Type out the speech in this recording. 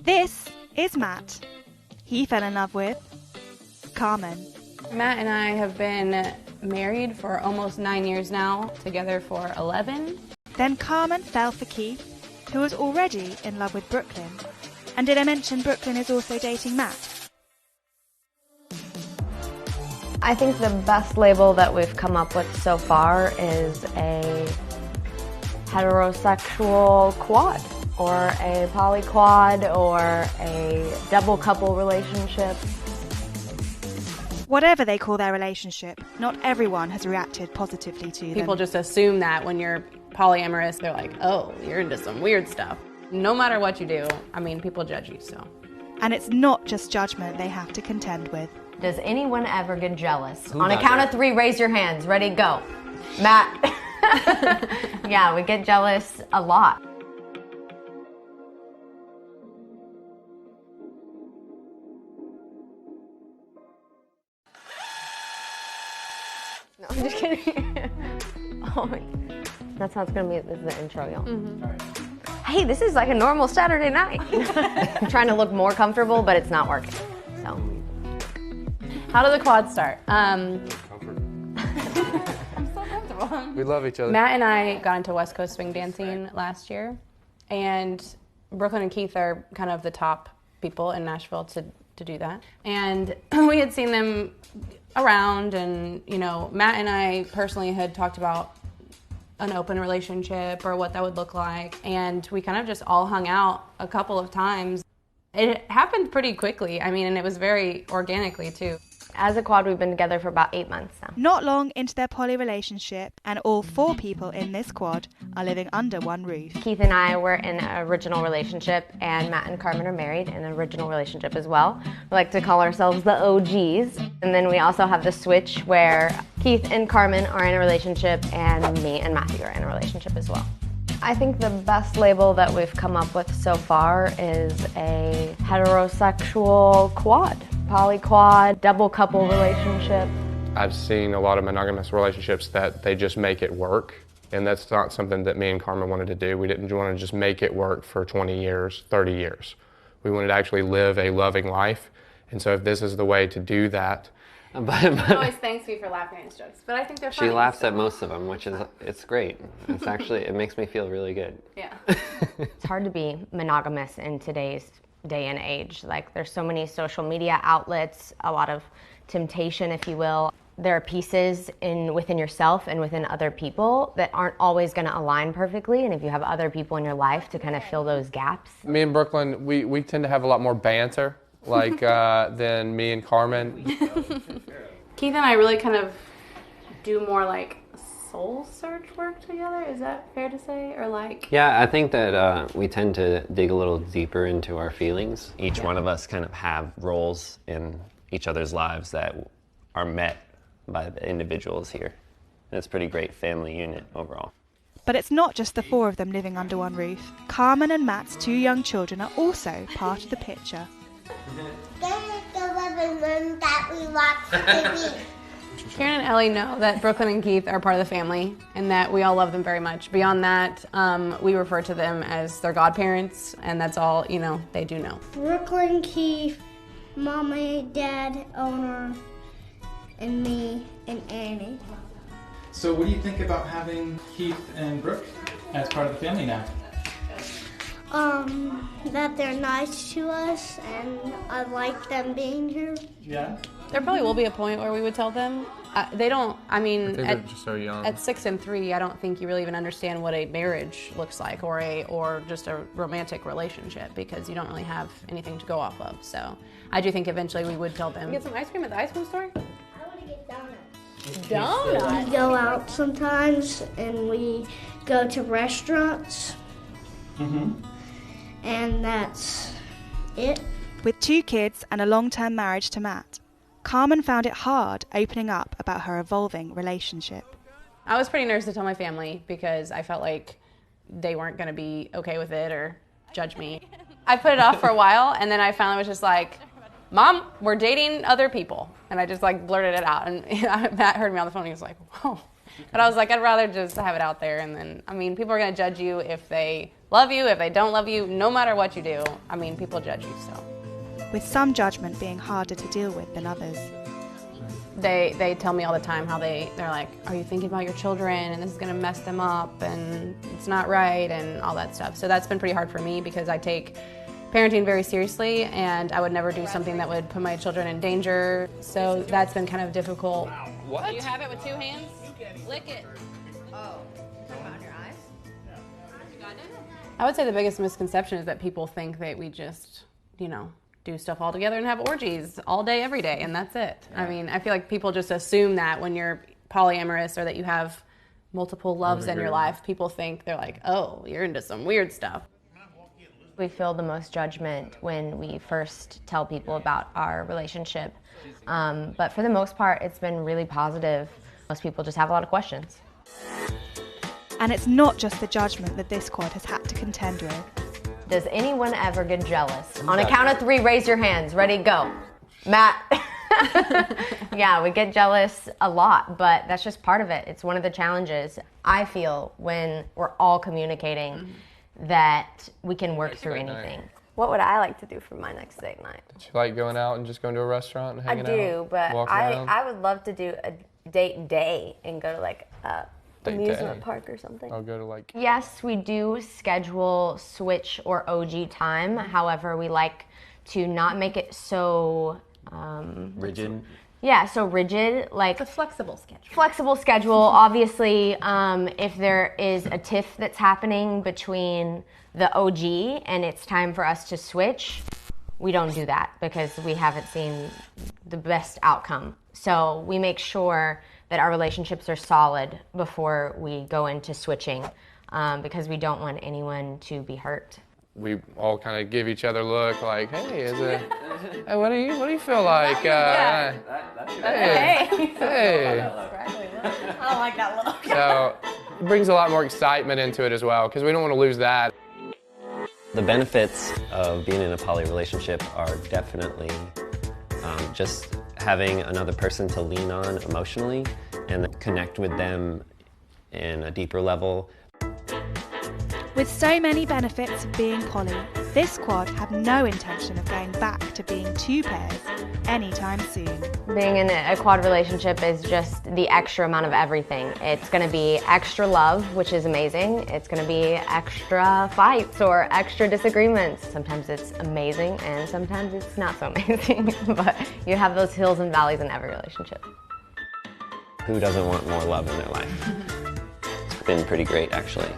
This is Matt. He fell in love with Carmen. Matt and I have been married for almost 9 years now, together for 11. Then Carmen fell for Keith, who was already in love with Brooklyn. And did I mention Brooklyn is also dating Matt? I think the best label that we've come up with so far is a heterosexual quad, or a polyquad, or a double couple relationship. Whatever they call their relationship, not everyone has reacted positively to them. People just assume that when you're polyamorous, they're like, oh, you're into some weird stuff. No matter what you do, I mean, people judge you, so. And it's not just judgment they have to contend with. Does anyone ever get jealous? On a count of 3, raise your hands. Ready, go. Matt. Yeah, we get jealous a lot. No, I'm just kidding. Oh, that's how it's gonna be. This is the intro, y'all. Mm-hmm. Hey, this is like a normal Saturday night. I'm trying to look more comfortable, but it's not working. So, how did the quad start? Comfort. I'm so comfortable. We love each other. Matt and I got into West Coast swing dancing last year, and Brooklyn and Keith are kind of the top people in Nashville to do that. And we had seen them around, and you know, Matt and I personally had talked about an open relationship or what that would look like, and we kind of just all hung out a couple of times. It happened pretty quickly, I mean, and it was very organically too. As a quad, we've been together for about 8 months now. Not long into their poly relationship, and all 4 people in this quad are living under one roof. Keith and I were in an original relationship, and Matt and Carmen are married in an original relationship as well. We like to call ourselves the OGs. And then we also have the switch where Keith and Carmen are in a relationship, and me and Matthew are in a relationship as well. I think the best label that we've come up with so far is a heterosexual quad, polyquad, double couple relationship. I've seen a lot of monogamous relationships that they just make it work, and that's not something that me and Carmen wanted to do. We didn't want to just make it work for 20 years, 30 years. We wanted to actually live a loving life, and so if this is the way to do that. She always thanks me for laughing at his jokes, but I think they're funny. She laughs at most of them, which is, it's great. It's actually, it makes me feel really good. Yeah. It's hard to be monogamous in today's day and age. Like, there's so many social media outlets, a lot of temptation, if you will. There are pieces within yourself and within other people that aren't always going to align perfectly, and if you have other people in your life to kind of fill those gaps. Me and Brooklyn, we tend to have a lot more banter, like than me and Carmen. Keith and I really kind of do more like soul search work together. Is that fair to say? Or like? Yeah, I think that we tend to dig a little deeper into our feelings. Each one of us kind of have roles in each other's lives that are met by the individuals here. And it's a pretty great family unit overall. But it's not just the 4 of them living under one roof. Carmen and Matt's 2 young children are also part of the picture. That we watch TV. Karen and Ellie know that Brooklyn and Keith are part of the family and that we all love them very much. Beyond that, we refer to them as their godparents, and that's all, you know, they do know. Brooklyn, Keith, Mommy, Dad, Owner, and me, and Annie. So what do you think about having Keith and Brooke as part of the family now? That they're nice to us, and I like them being here. Yeah? There probably will be a point where we would tell them. They don't, I mean, they're just so young. At 6 and 3, I don't think you really even understand what a marriage looks like, or just a romantic relationship, because you don't really have anything to go off of. So I do think eventually we would tell them. Get some ice cream at the ice cream store? I want to get donuts. Donuts? We go out sometimes, and we go to restaurants. Mm-hmm. And that's it. With 2 kids and a long-term marriage to Matt, Carmen found it hard opening up about her evolving relationship. I was pretty nervous to tell my family because I felt like they weren't going to be okay with it or judge me. I put it off for a while, and then I finally was just like, Mom, we're dating other people. And I just like blurted it out, and Matt heard me on the phone, and he was like, whoa. But I was like, I'd rather just have it out there, and then, I mean, people are going to judge you if they love you, if they don't love you, no matter what you do. I mean, people judge you, so. With some judgment being harder to deal with than others. They tell me all the time how they're like, are you thinking about your children, and this is going to mess them up, and it's not right, and all that stuff. So that's been pretty hard for me because I take parenting very seriously, and I would never do something that would put my children in danger. So that's been kind of difficult. What? Do you have it with 2 hands? Lick it. Oh, on your eyes? I would say the biggest misconception is that people think that we just, do stuff all together and have orgies all day, every day, and that's it. I mean, I feel like people just assume that when you're polyamorous or that you have multiple loves in your life, people think they're like, oh, you're into some weird stuff. We feel the most judgment when we first tell people about our relationship. But for the most part, it's been really positive. Most people just have a lot of questions. And it's not just the judgment that this quad has had to contend with. Does anyone ever get jealous? On a count of 3, raise your hands. Ready, go. Matt. Yeah, we get jealous a lot, but that's just part of it. It's one of the challenges I feel when we're all communicating that we can work through anything. What would I like to do for my next date night? Do you like going out and just going to a restaurant and hanging out? I do, but walking around? I would love to do a date day and go to like a amusement park or something. I'll go to like... Yes, we do schedule switch or OG time. However, we like to not make it so... rigid? Yeah, so rigid. Like It's a flexible schedule. Flexible schedule. Obviously, if there is a tiff that's happening between the OG and it's time for us to switch, we don't do that because we haven't seen the best outcome. So we make sure that our relationships are solid before we go into switching because we don't want anyone to be hurt. We all kind of give each other a look like, hey, hey, what do you feel like? Hey. I don't like that look. So it brings a lot more excitement into it as well because we don't want to lose that. The benefits of being in a poly relationship are definitely just having another person to lean on emotionally and connect with them in a deeper level. With so many benefits of being poly, this quad have no intention of going back to being 2 pairs anytime soon. Being in a quad relationship is just the extra amount of everything. It's going to be extra love, which is amazing. It's going to be extra fights or extra disagreements. Sometimes it's amazing and sometimes it's not so amazing, but you have those hills and valleys in every relationship. Who doesn't want more love in their life? It's been pretty great, actually.